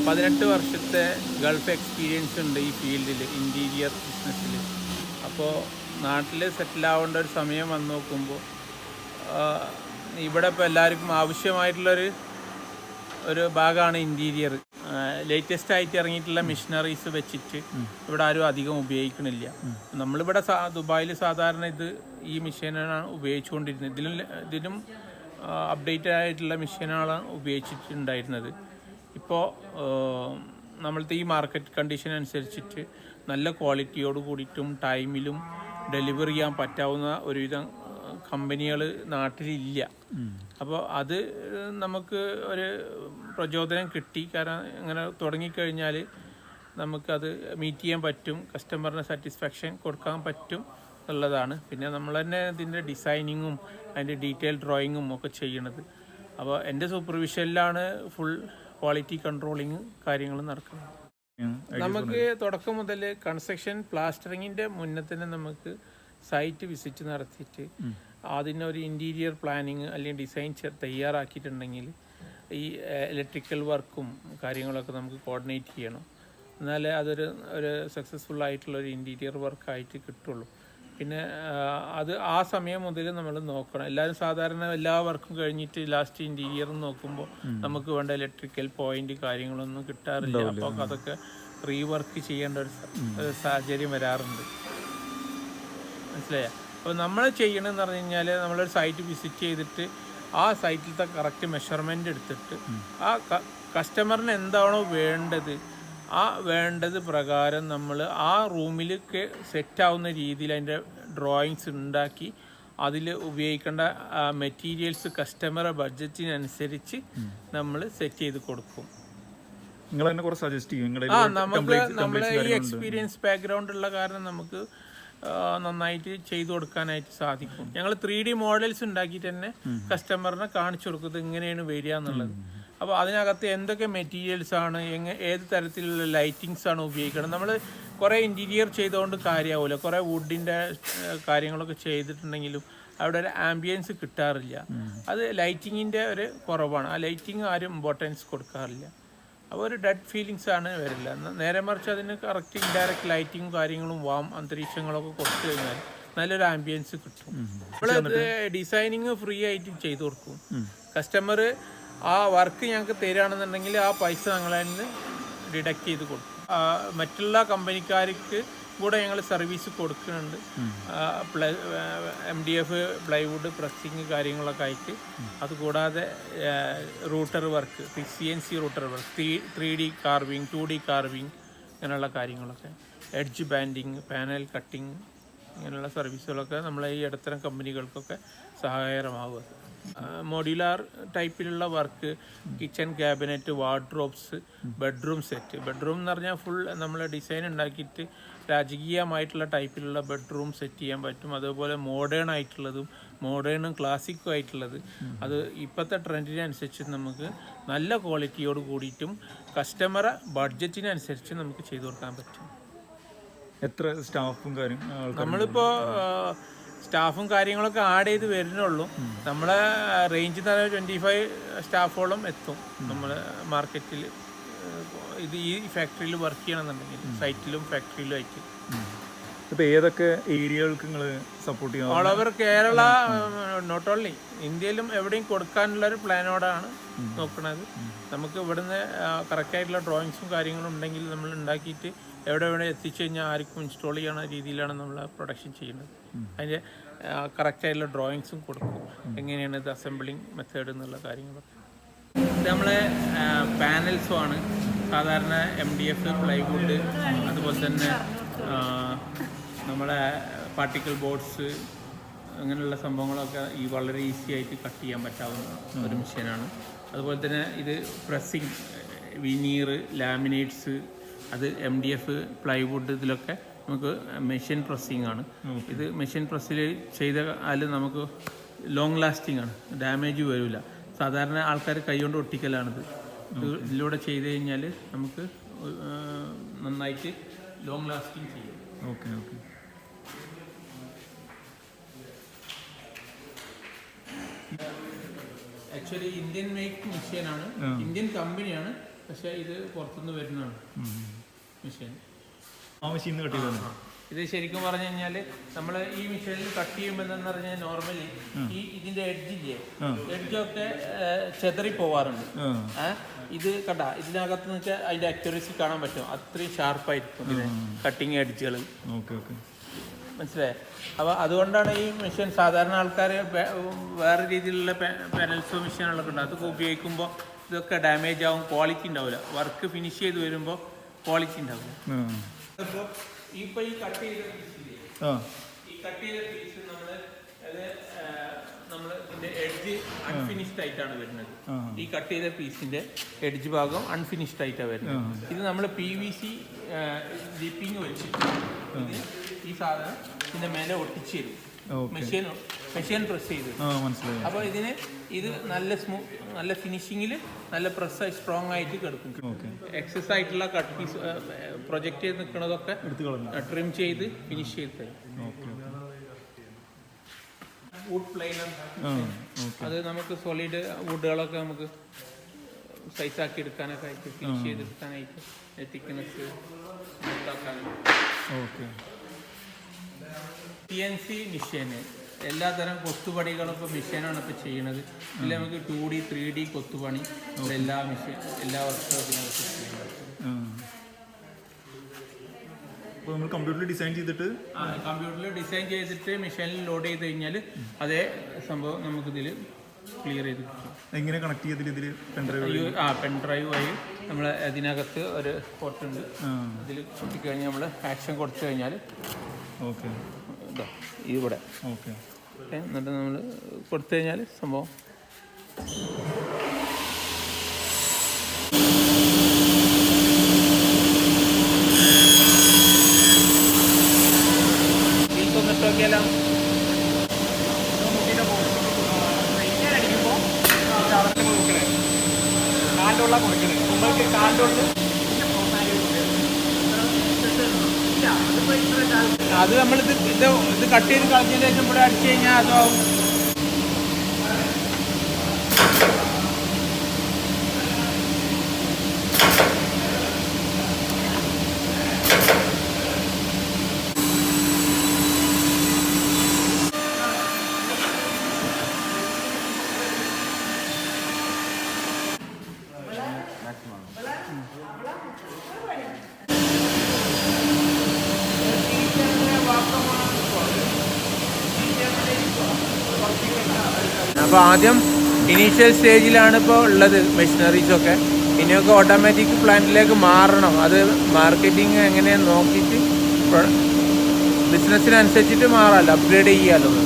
18 വർഷത്തെ Gulf experience ഉണ്ട് ഈ ഫീൽഡിൽ, ഇൻറ്റീരിയർ ബിസിനസ്സിൽ. അപ്പോൾ നാട്ടിൽ സെറ്റിലാവേണ്ട ഒരു സമയം വന്ന് നോക്കുമ്പോൾ ഇവിടെ ഇപ്പോൾ എല്ലാവർക്കും ആവശ്യമായിട്ടുള്ളൊരു ഭാഗമാണ് ഇൻറ്റീരിയർ. ലേറ്റസ്റ്റ് ആയിട്ട് ഇറങ്ങിയിട്ടുള്ള മെഷീനറീസ് വെച്ചിട്ട് ഇവിടെ ആരും അധികം ഉപയോഗിക്കണില്ല. നമ്മളിവിടെ ദുബായിൽ സാധാരണ ഈ മെഷീനാണ് ഉപയോഗിച്ചുകൊണ്ടിരുന്നത്. ഇതിനും അപ്ഡേറ്റഡ് ആയിട്ടുള്ള മെഷീനാണ് ഉപയോഗിച്ചിട്ടുണ്ടായിരുന്നത്. ഇപ്പോൾ നമ്മളത്തെ ഈ മാർക്കറ്റ് കണ്ടീഷൻ അനുസരിച്ചിട്ട് നല്ല ക്വാളിറ്റിയോട് കൂടിയിട്ടും ടൈമിലും ഡെലിവറി ചെയ്യാൻ പറ്റാവുന്ന ഒരുവിധം കമ്പനികൾ നാട്ടിലില്ല. അപ്പോൾ അത് നമുക്ക് ഒരു പ്രചോദനം കിട്ടി. കാരണം ഇങ്ങനെ തുടങ്ങിക്കഴിഞ്ഞാൽ നമുക്കത് മീറ്റ് ചെയ്യാൻ പറ്റും, കസ്റ്റമറിന് സാറ്റിസ്ഫാക്ഷൻ കൊടുക്കാൻ പറ്റും എന്നുള്ളതാണ്. പിന്നെ നമ്മൾ തന്നെ ഇതിൻ്റെ ഡിസൈനിങ്ങും അതിൻ്റെ ഡീറ്റെയിൽ ഡ്രോയിങ്ങും ഒക്കെ ചെയ്യണത്. അപ്പോൾ എൻ്റെ സൂപ്പർവിഷനിലാണ് ഫുൾ ക്വാളിറ്റി കൺട്രോളിങ് കാര്യങ്ങൾ നടക്കുന്നത്. നമുക്ക് തുടക്കം മുതൽ കൺസ്ട്രക്ഷൻ പ്ലാസ്റ്ററിങ്ങിൻ്റെ മുന്നേ തന്നെ നമുക്ക് സൈറ്റ് വിസിറ്റ് നടത്തിയിട്ട് അതിനൊരു ഇൻറ്റീരിയർ പ്ലാനിങ് അല്ലെങ്കിൽ ഡിസൈൻ തയ്യാറാക്കിയിട്ടുണ്ടെങ്കിൽ ഈ ഇലക്ട്രിക്കൽ വർക്കും കാര്യങ്ങളൊക്കെ നമുക്ക് കോർഡിനേറ്റ് ചെയ്യണം. എന്നാലേ അതൊരു സക്സസ്ഫുൾ ആയിട്ടുള്ളൊരു ഇൻറ്റീരിയർ വർക്കായിട്ട് കിട്ടുള്ളൂ. പിന്നെ അത് ആ സമയം മുതൽ നമ്മൾ നോക്കണം. എല്ലാവരും സാധാരണ എല്ലാ വർക്കും കഴിഞ്ഞിട്ട് ലാസ്റ്റ് ഇൻറ്റീരിയർ നോക്കുമ്പോൾ നമുക്ക് വേണ്ട ഇലക്ട്രിക്കൽ പോയിന്റ് കാര്യങ്ങളൊന്നും കിട്ടാറില്ല. അപ്പോൾ അതൊക്കെ റീവർക്ക് ചെയ്യേണ്ട ഒരു സാഹചര്യം വരാറുണ്ട്. മനസ്സിലായോ? അപ്പോൾ നമ്മൾ ചെയ്യണമെന്ന് പറഞ്ഞു കഴിഞ്ഞാൽ നമ്മളൊരു സൈറ്റ് വിസിറ്റ് ചെയ്തിട്ട് ആ സൈറ്റിലത്തെ കറക്റ്റ് മെഷർമെൻ്റ് എടുത്തിട്ട് ആ കസ്റ്റമറിന് എന്താണോ വേണ്ടത് പ്രകാരം നമ്മൾ ആ റൂമിലേക്ക് സെറ്റാവുന്ന രീതിയിൽ അതിൻ്റെ ഡ്രോയിങ്സ് ഉണ്ടാക്കി അതിൽ ഉപയോഗിക്കേണ്ട മെറ്റീരിയൽസ് കസ്റ്റമറുടെ ബഡ്ജറ്റിനനുസരിച്ച് നമ്മൾ സെറ്റ് ചെയ്ത് കൊടുക്കും. നമുക്ക് നമ്മളെ ഈ എക്സ്പീരിയൻസ് ബാക്ക്ഗ്രൗണ്ട് ഉള്ള കാരണം നമുക്ക് നന്നായിട്ട് ചെയ്തു കൊടുക്കാനായിട്ട് സാധിക്കും. ഞങ്ങൾ 3D മോഡൽസ് ഉണ്ടാക്കിയിട്ട് തന്നെ കസ്റ്റമറിനെ കാണിച്ചു കൊടുക്കുന്നത് ഇങ്ങനെയാണ് വരിക എന്നുള്ളത്. അപ്പോൾ അതിനകത്ത് എന്തൊക്കെ മെറ്റീരിയൽസ് ആണ്, ഏത് തരത്തിലുള്ള ലൈറ്റിങ്സ് ആണ് ഉപയോഗിക്കണം. നമ്മൾ കുറേ ഇൻറ്റീരിയർ ചെയ്തുകൊണ്ട് കാര്യമാവില്ല. കുറേ വുഡിൻ്റെ കാര്യങ്ങളൊക്കെ ചെയ്തിട്ടുണ്ടെങ്കിലും അവിടെ ഒരു ആംബിയൻസ് കിട്ടാറില്ല. അത് ലൈറ്റിങ്ങിൻ്റെ ഒരു കുറവാണ്. ആ ലൈറ്റിങ് ആരും ഇമ്പോർട്ടൻസ് കൊടുക്കാറില്ല. അപ്പോൾ ഒരു ഡെഡ് ഫീലിങ്സ് ആണ് വരില്ല. നേരെ മറിച്ച് അതിന് കറക്റ്റ് ഇൻഡയറക്റ്റ് ലൈറ്റിങ്ങും കാര്യങ്ങളും വാം അന്തരീക്ഷങ്ങളൊക്കെ കൊടുത്തു കഴിഞ്ഞാൽ നല്ലൊരു ആംബിയൻസ് കിട്ടും. അപ്പോൾ ഡിസൈനിങ് ഫ്രീ ആയിട്ട് ചെയ്തു കൊടുക്കും. കസ്റ്റമർ ആ വർക്ക് ഞങ്ങൾക്ക് തരികയാണെന്നുണ്ടെങ്കിൽ ആ പൈസ ഞങ്ങളതിൽ നിന്ന് ഡിഡക്റ്റ് ചെയ്ത് കൊടുക്കും. മറ്റുള്ള കമ്പനിക്കാർക്ക് കൂടെ ഞങ്ങൾ സർവീസ് കൊടുക്കുന്നുണ്ട്. MDF പ്ലൈവുഡ് പ്രസ്സിങ് കാര്യങ്ങളൊക്കെ ആയിട്ട്. അതുകൂടാതെ router work, CNC router work, 3D carving, 2D carving, ഇങ്ങനെയുള്ള കാര്യങ്ങളൊക്കെ, എഡ്ജ് ബാൻഡിങ്, പാനൽ കട്ടിങ്, ഇങ്ങനെയുള്ള സർവീസുകളൊക്കെ നമ്മളെ ഈ ഇടത്തരം കമ്പനികൾക്കൊക്കെ സഹായകരമാവുക. മോഡ്യുലാർ ടൈപ്പിലുള്ള work, kitchen cabinet, wardrobes, bedroom set. Bedroom എന്ന് പറഞ്ഞാൽ ഫുൾ നമ്മൾ ഡിസൈൻ ഉണ്ടാക്കിയിട്ട് രാജകീയമായിട്ടുള്ള ടൈപ്പിലുള്ള ബെഡ്റൂം സെറ്റ് ചെയ്യാൻ പറ്റും. അതുപോലെ മോഡേൺ ആയിട്ടുള്ളതും മോഡേണും ക്ലാസിക്കും ആയിട്ടുള്ളത്. അത് ഇപ്പോഴത്തെ ട്രെൻഡിനനുസരിച്ച് നമുക്ക് നല്ല ക്വാളിറ്റിയോട് കൂടിയിട്ടും കസ്റ്റമറെ ബഡ്ജറ്റിനനുസരിച്ച് നമുക്ക് ചെയ്തു കൊടുക്കാൻ പറ്റും. എത്ര സ്റ്റാഫും നമ്മളിപ്പോൾ സ്റ്റാഫും കാര്യങ്ങളൊക്കെ ആഡ് ചെയ്ത് വരുന്നുള്ളൂ. നമ്മളെ റേഞ്ചിൽ നിന്ന് 25 സ്റ്റാഫോളം എത്തും നമ്മൾ മാർക്കറ്റിൽ. ഈ ഫാക്ടറിയിൽ വർക്ക് ചെയ്യണമെന്നുണ്ടെങ്കിൽ സൈറ്റിലും ഫാക്ടറിയിലും ആയിട്ട്. ഇപ്പോൾ ഏതൊക്കെ ഏരിയകൾക്ക് നിങ്ങൾ സപ്പോർട്ട് ചെയ്യാം? All over Kerala, not only ഇന്ത്യയിലും എവിടെയും കൊടുക്കാനുള്ളൊരു പ്ലാനോടാണ് നോക്കുന്നത്. നമുക്ക് ഇവിടുന്ന് കറക്റ്റായിട്ടുള്ള ഡ്രോയിങ്സും കാര്യങ്ങളും ഉണ്ടെങ്കിൽ നമ്മൾ ഉണ്ടാക്കിയിട്ട് എവിടെ എത്തിച്ചു കഴിഞ്ഞാൽ ആർക്കും ഇൻസ്റ്റാൾ ചെയ്യണ രീതിയിലാണ് നമ്മൾ പ്രൊഡക്ഷൻ ചെയ്യുന്നത്. അതിൻ്റെ കറക്റ്റായിട്ടുള്ള ഡ്രോയിങ്സും കൊടുക്കും, എങ്ങനെയാണ് ഇത് അസംബ്ലിങ് മെത്തേഡ് എന്നുള്ള കാര്യങ്ങളൊക്കെ. ഇത് നമ്മളെ പാനൽസും ആണ്. സാധാരണ MDF പ്ലൈവുഡ്, അതുപോലെ തന്നെ നമ്മളെ പാർട്ടിക്കിൾ ബോർഡ്സ്, അങ്ങനെയുള്ള സംഭവങ്ങളൊക്കെ വളരെ ഈസി ആയിട്ട് കട്ട് ചെയ്യാൻ പറ്റാവുന്ന ഒരു മെഷീനാണ്. അതുപോലെ തന്നെ ഇത് പ്രസ്സിങ്, വിനീർ, ലാമിനേറ്റ്സ്, അത് MDF പ്ലൈവുഡ്, ഇതിലൊക്കെ നമുക്ക് മെഷീൻ പ്രസ്സിങ് ആണ്. ഇത് മെഷീൻ പ്രസ്സിൽ ചെയ്താൽ നമുക്ക് ലോങ് ലാസ്റ്റിംഗ് ആണ്, ഡാമേജ് വരില്ല. സാധാരണ ആൾക്കാർ കൈകൊണ്ട് ഒട്ടിക്കലാണിത്. ഇതിലൂടെ ചെയ്ത് കഴിഞ്ഞാൽ നമുക്ക് നന്നായിട്ട് ലോങ് ലാസ്റ്റിംഗ് ചെയ്യും. ഓക്കെ. ആക്ച്വലി ഇന്ത്യൻ മേക്ക് മെഷീനാണ്, ഇന്ത്യൻ കമ്പനിയാണ്. പക്ഷേ ഇത് പുറത്തുനിന്ന് വരുന്നതാണ് മെഷീൻ. ആ മെഷീൻ കട്ട് ചെയ്തു. ഇത് ശരിക്കും പറഞ്ഞു കഴിഞ്ഞാൽ നമ്മൾ ഈ മെഷീനിൽ കട്ട് ചെയ്യുമ്പോൾ എന്ന് പറഞ്ഞാൽ നോർമലി ഈ ഇതിന്റെ എഡ്ജൊക്കെ ചെതറി പോവാറുണ്ട്. ഇത് കണ്ട ഇതിനകത്ത് നിന്ന് അതിന്റെ അക്യുറസി കാണാൻ പറ്റും, അത്രയും ഷാർപ്പായിരിക്കും കട്ടിങ് എഡ്ജുകൾ. മനസ്സിലായേ? അപ്പോൾ അതുകൊണ്ടാണ് ഈ മെഷീൻ സാധാരണ ആൾക്കാർ വേറെ രീതിയിലുള്ള പാനൽസോ മെഷീനുകളൊക്കെ ഉണ്ട്, അതൊക്കെ ഉപയോഗിക്കുമ്പോൾ ഇതൊക്കെ ഡാമേജ് ആവും, ക്വാളിറ്റി ഉണ്ടാവില്ല. വർക്ക് ഫിനിഷ് ചെയ്ത് വരുമ്പോൾ ക്വാളിറ്റി ഉണ്ടാവില്ല. അപ്പോൾ ഇപ്പോൾ ഈ കട്ട് ചെയ്ത പീസ് നമ്മൾ ഇതിന്റെ എഡ്ജ് അൺഫിനിഷ്ഡ് ആയിട്ടാണ് വരുന്നത്. ഈ കട്ട് ചെയ്ത പീസിന്റെ എഡ്ജ് ഭാഗം അൺഫിനിഷ്ഡ് ആയിട്ടാണ് വരുന്നത്. ഇത് നമ്മൾ PVC ലിപ്പിങ് വെച്ചിട്ട് ഈ സാധനം ഇതിന്റെ മേലെ ഒട്ടിച്ചു തരും. മെഷീൻ പ്രസ് ചെയ്ത്. അപ്പോൾ ഇത് നല്ല ഫിനിഷിങ്ങിൽ നല്ല പ്രസ് സ്ട്രോങ് ആയിട്ട് കിടക്കും. എക്സസ് ആയിട്ടുള്ള കട്ട് പീസ് പ്രൊജക്ട് ചെയ്ത് നിൽക്കുന്നതൊക്കെ ട്രിം ചെയ്ത് ഫിനിഷ് ചെയ്ത് തരും. വുഡ് പ്ലെയിനർ, അത് നമുക്ക് സോളിഡ് വുഡുകളൊക്കെ നമുക്ക് സൈസാക്കി എടുക്കാനൊക്കെ ആയിട്ട് ഫിനിഷ് ചെയ്തെടുക്കാനായിട്ട് തിക്നെസ് CNC മെഷീന് എല്ലാതരം കൊത്തുപണികളും ഇപ്പോൾ മെഷീനാണ് ഇപ്പോൾ ചെയ്യണത്. ഇതിൽ നമുക്ക് 2D 3D കൊത്തുപണി എല്ലാ വർഷത്തിനകത്ത് ചെയ്യുന്നത്. കമ്പ്യൂട്ടറിൽ ഡിസൈൻ ചെയ്തിട്ട് മെഷീനിൽ ലോഡ് ചെയ്ത് കഴിഞ്ഞാൽ അതേ സംഭവം നമുക്കിതിൽ ക്ലിയർ ചെയ്ത് കിട്ടും. എങ്ങനെ കണക്ട് ചെയ്തിട്ട് പെൻഡ്രൈവ് വഴി നമ്മൾ അതിനകത്ത് ഒരു പോർട്ടുണ്ട്, ഇതിൽ കുത്തിക്കഴിഞ്ഞാൽ നമ്മൾ ആക്ഷൻ കൊടുത്തു കഴിഞ്ഞാൽ ഇവിടെ എന്നിട്ട് നമ്മൾ കൊടുത്തു കഴിഞ്ഞാൽ സംഭവം നോക്കിയാലോ. കാലുള്ള കൊടുക്കണേ നമ്മൾക്ക് കാലുകൊണ്ട് അത് നമ്മളിത് ഇത് കട്ട് ചെയ്ത് കളഞ്ഞതിന് ശേഷം ഇവിടെ അടിച്ചു കഴിഞ്ഞാൽ അതാവും. അപ്പോൾ ആദ്യം ഇനീഷ്യൽ സ്റ്റേജിലാണ് ഇപ്പോൾ ഉള്ളത് മെഷീനറീസൊക്കെ. ഇനിയൊക്കെ ഓട്ടോമാറ്റിക് പ്ലാന്റിലേക്ക് മാറണം. അത് മാർക്കറ്റിംഗ് എങ്ങനെയാണെന്ന് നോക്കിയിട്ട് ബിസിനസ്സിനനുസരിച്ചിട്ട് മാറാമല്ലോ, അപ്ഗ്രേഡ് ചെയ്യാമല്ലോ.